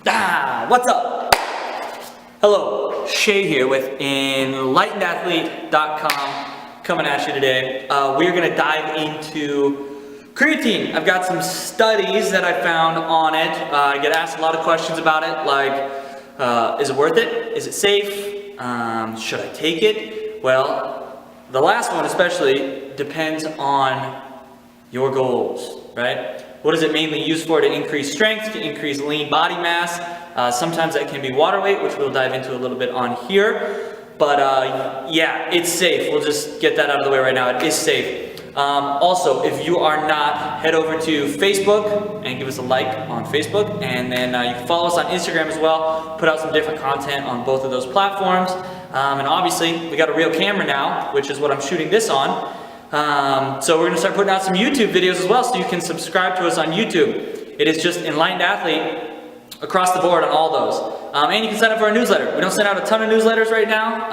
What's up? Hello, Shay here with EnlightenedAthlete.com coming at you today. We're going to dive into creatine. I've got some studies that I found on it. I get asked a lot of questions about it, like, is it worth it? Is it safe? Should I take it? Well, the last one especially depends on your goals, right? What is it mainly used for? To increase strength, to increase lean body mass. Sometimes that can be water weight, which we'll dive into a little bit on here. But yeah, it's safe. We'll just get that out of the way right now. It is safe. Also, if you are not, head over to Facebook and give us a like on Facebook. And then you can follow us on Instagram as well. Put out some different content on both of those platforms. And obviously, we got a real camera now, which is what I'm shooting this on. So we're going to start putting out some YouTube videos as well, so you can subscribe to us on YouTube. It is just Enlightened Athlete across the board on all those. And you can sign up for our newsletter. We don't send out a ton of newsletters right now.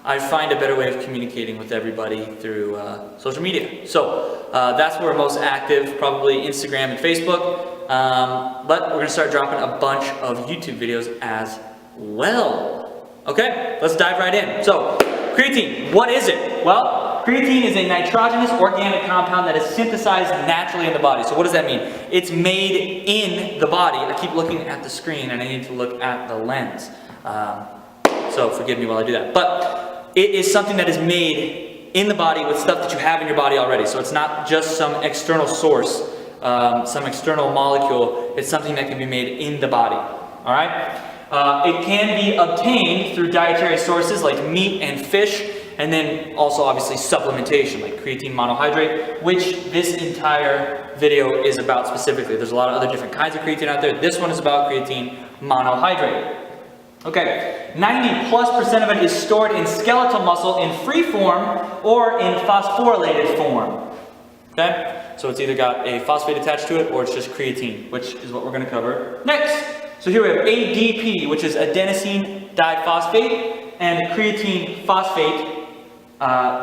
I find a better way of communicating with everybody through social media. So that's where we're most active, probably Instagram and Facebook. But we're going to start dropping a bunch of YouTube videos as well. Okay, let's dive right in. So, creatine, what is it? Well, creatine is a nitrogenous organic compound that is synthesized naturally in the body. So what does that mean? It's made in the body. I keep looking at the screen and I need to look at the lens. So forgive me while I do that. But it is something that is made in the body with stuff that you have in your body already. So it's not just some external source, some external molecule. It's something that can be made in the body. All right? It can be obtained through dietary sources like meat and fish, and then also obviously supplementation like creatine monohydrate, which this entire video is about specifically. There's a lot of other different kinds of creatine out there. This one is about creatine monohydrate. Okay, 90+% of it is stored in skeletal muscle in free form or in phosphorylated form. Okay, so it's either got a phosphate attached to it or it's just creatine, which is what we're going to cover next. So here we have ADP, which is adenosine diphosphate, and creatine phosphate.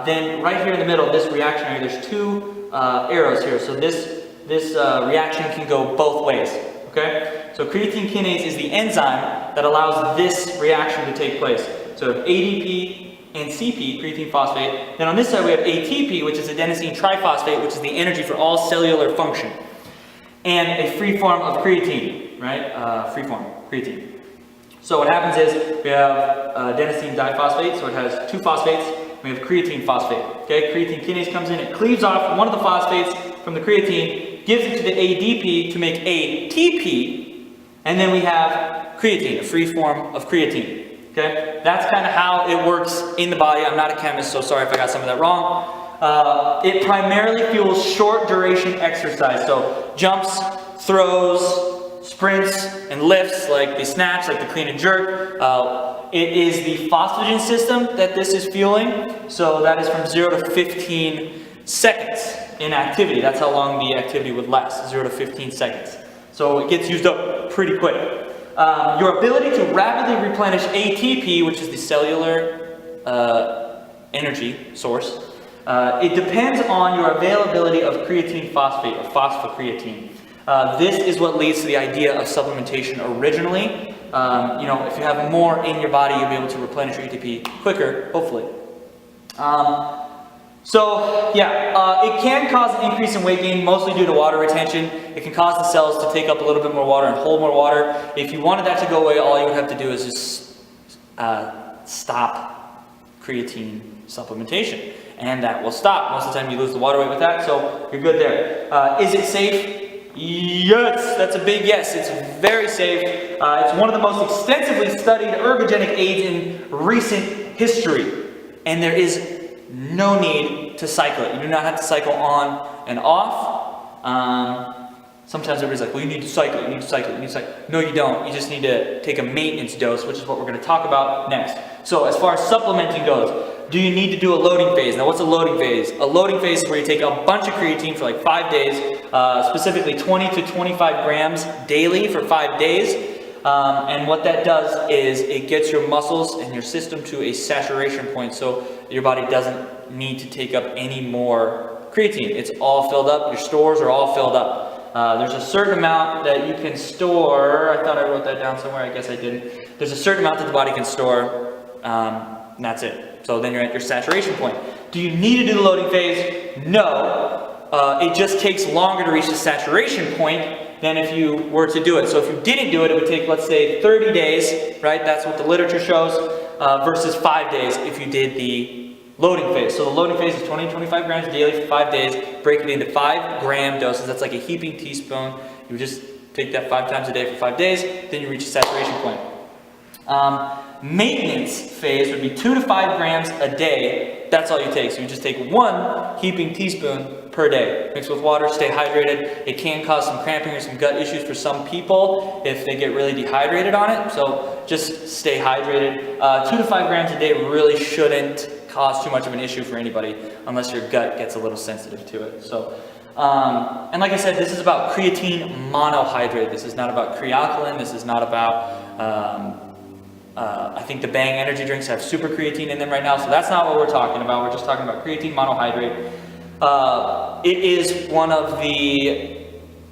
Then right here in the middle of this reaction area, there's two arrows here. So this reaction can go both ways. Okay? So creatine kinase is the enzyme that allows this reaction to take place. So we have ADP and CP, creatine phosphate. Then on this side we have ATP, which is adenosine triphosphate, which is the energy for all cellular function. And a free form of creatine, right? Free form, creatine. So what happens is we have adenosine diphosphate, so it has two phosphates. We have creatine phosphate. Okay, creatine kinase comes in, it cleaves off one of the phosphates from the creatine, gives it to the ADP to make ATP, and then we have creatine, a free form of creatine. Okay, that's kind of how it works in the body. I'm not a chemist, so sorry if I got some of that wrong. It primarily fuels short duration exercise, so jumps, throws, sprints, and lifts, like the snatch, like the clean and jerk. It is the phosphagen system that this is fueling, so that is from 0 to 15 seconds in activity. That's how long the activity would last, 0 to 15 seconds. So it gets used up pretty quick. Your ability to rapidly replenish ATP, which is the cellular energy source, it depends on your availability of creatine phosphate, or phosphocreatine. This is what leads to the idea of supplementation originally. You know, if you have more in your body, you'll be able to replenish your ATP quicker, hopefully. So, yeah, it can cause an increase in weight gain, mostly due to water retention. It can cause the cells to take up a little bit more water and hold more water. If you wanted that to go away, all you would have to do is just stop creatine supplementation. And that will stop. Most of the time you lose the water weight with that, so you're good there. Is it safe? Yes, that's a big yes. It's very safe. It's one of the most extensively studied ergogenic aids in recent history. And there is no need to cycle it. You do not have to cycle on and off. Sometimes everybody's like, well, you need to cycle it, you need to cycle it, you need to cycle it. No, you don't. You just need to take a maintenance dose, which is what we're going to talk about next. So as far as supplementing goes, do you need to do a loading phase? Now, what's a loading phase? A loading phase is where you take a bunch of creatine for like 5 days, specifically 20 to 25 grams daily for 5 days. And what that does is it gets your muscles and your system to a saturation point, so your body doesn't need to take up any more creatine. It's all filled up. Your stores are all filled up. There's a certain amount that you can store. I thought I wrote that down somewhere. I guess I didn't. There's a certain amount that the body can store, and that's it. So then you're at your saturation point. Do you need to do the loading phase? No. It just takes longer to reach the saturation point than if you were to do it. So if you didn't do it, it would take, let's say, 30 days, right? That's what the literature shows, versus 5 days if you did the loading phase. So the loading phase is 20 to 25 grams daily for 5 days. Break it into 5-gram doses. That's like a heaping teaspoon. You just take that 5 times a day for 5 days, then you reach a saturation point. Maintenance phase would be 2 to 5 grams a day. That's all you take. So you just take 1 heaping teaspoon per day. Mix with water, stay hydrated. It can cause some cramping or some gut issues for some people if they get really dehydrated on it. So just stay hydrated. 2 to 5 grams a day really shouldn't cause too much of an issue for anybody unless your gut gets a little sensitive to it. So, and like I said, this is about creatine monohydrate. This is not about creatinine. This is not about I think the Bang energy drinks have super creatine in them right now, so that's not what we're talking about. We're just talking about creatine monohydrate. It is one of the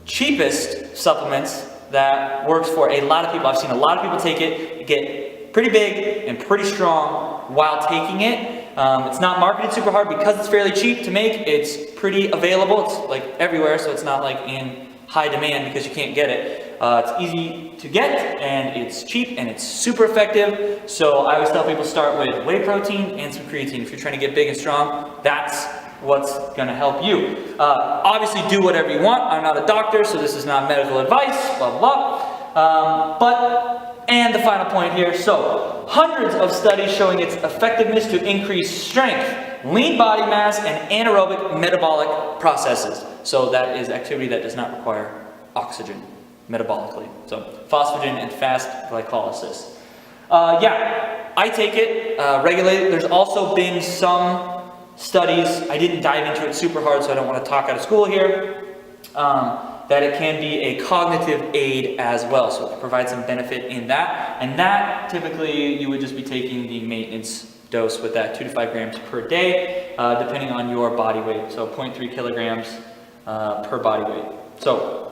cheapest supplements that works for a lot of people. I've seen a lot of people take it, get pretty big and pretty strong while taking it. It's not marketed super hard because it's fairly cheap to make. It's pretty available. It's like everywhere, so it's not like in high demand because you can't get it. It's easy to get, and it's cheap, and it's super effective. So I always tell people start with whey protein and some creatine. If you're trying to get big and strong, that's what's going to help you. Obviously, do whatever you want. I'm not a doctor, so this is not medical advice, blah, blah. And the final point here, so hundreds of studies showing its effectiveness to increase strength, lean body mass, and anaerobic metabolic processes. So that is activity that does not require oxygen metabolically. So phosphagen and fast glycolysis. Yeah, I take it, regulate it. There's also been some studies, I didn't dive into it super hard, so I don't want to talk out of school here, that it can be a cognitive aid as well. So it can provide some benefit in that. And that, typically, you would just be taking the maintenance dose with that, 2 to 5 grams per day, depending on your body weight. So 0.3 kilograms per body weight. So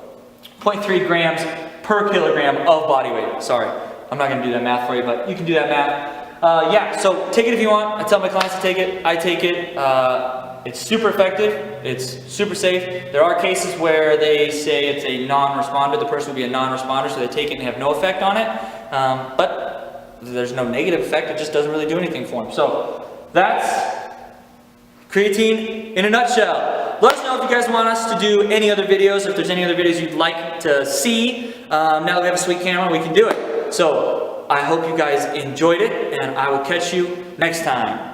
0.3 grams per kilogram of body weight. Sorry, I'm not going to do that math for you, but you can do that math. Yeah, so take it if you want. I tell my clients to take it. I take it. It's super effective. It's super safe. There are cases where they say it's a non-responder. The person would be a non-responder, so they take it and have no effect on it. But there's no negative effect. It just doesn't really do anything for them. So that's creatine in a nutshell. Let us know if you guys want us to do any other videos, if there's any other videos you'd like to see. Now that we have a sweet camera, we can do it. So I hope you guys enjoyed it, and I will catch you next time.